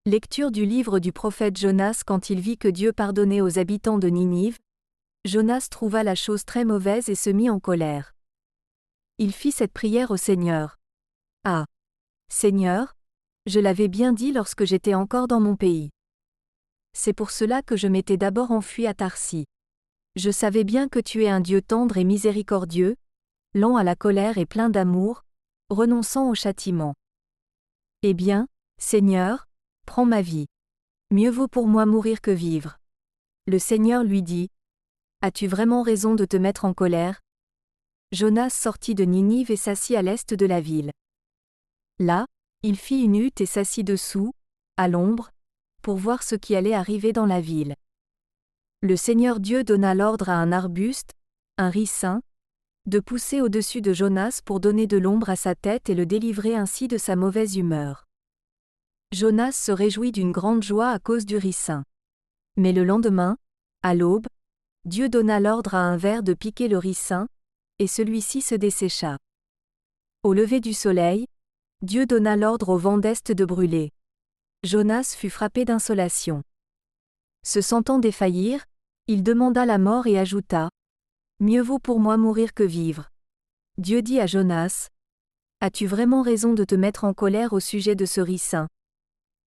Lecture du livre du prophète Jonas. Quand il vit que Dieu pardonnait aux habitants de Ninive, Jonas trouva la chose très mauvaise et se mit en colère. Il fit cette prière au Seigneur. Ah! Seigneur, je l'avais bien dit lorsque j'étais encore dans mon pays. C'est pour cela que je m'étais d'abord enfui à Tarsis. Je savais bien que tu es un Dieu tendre et miséricordieux, lent à la colère et plein d'amour, renonçant au châtiment. Eh bien, Seigneur, prends ma vie. Mieux vaut pour moi mourir que vivre. Le Seigneur lui dit: As-tu vraiment raison de te mettre en colère? Jonas sortit de Ninive et s'assit à l'est de la ville. Là, il fit une hutte et s'assit dessous, à l'ombre, pour voir ce qui allait arriver dans la ville. Le Seigneur Dieu donna l'ordre à un arbuste, un ricin, de pousser au-dessus de Jonas pour donner de l'ombre à sa tête et le délivrer ainsi de sa mauvaise humeur. Jonas se réjouit d'une grande joie à cause du ricin. Mais le lendemain, à l'aube, Dieu donna l'ordre à un ver de piquer le ricin, et celui-ci se dessécha. Au lever du soleil, Dieu donna l'ordre au vent d'est de brûler. Jonas fut frappé d'insolation. Se sentant défaillir, il demanda la mort et ajouta: Mieux vaut pour moi mourir que vivre. Dieu dit à Jonas: As-tu vraiment raison de te mettre en colère au sujet de ce ricin?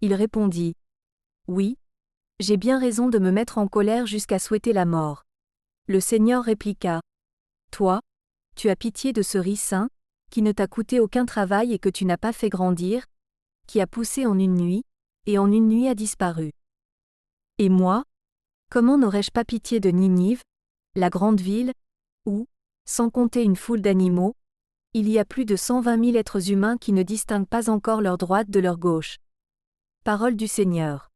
Il répondit: Oui, j'ai bien raison de me mettre en colère jusqu'à souhaiter la mort. Le Seigneur répliqua: Toi, tu as pitié de ce ricin, qui ne t'a coûté aucun travail et que tu n'as pas fait grandir, qui a poussé en une nuit, et en une nuit a disparu. Et moi, comment n'aurais-je pas pitié de Ninive, la grande ville, où, sans compter une foule d'animaux, il y a plus de 120 000 êtres humains qui ne distinguent pas encore leur droite de leur gauche. Parole du Seigneur.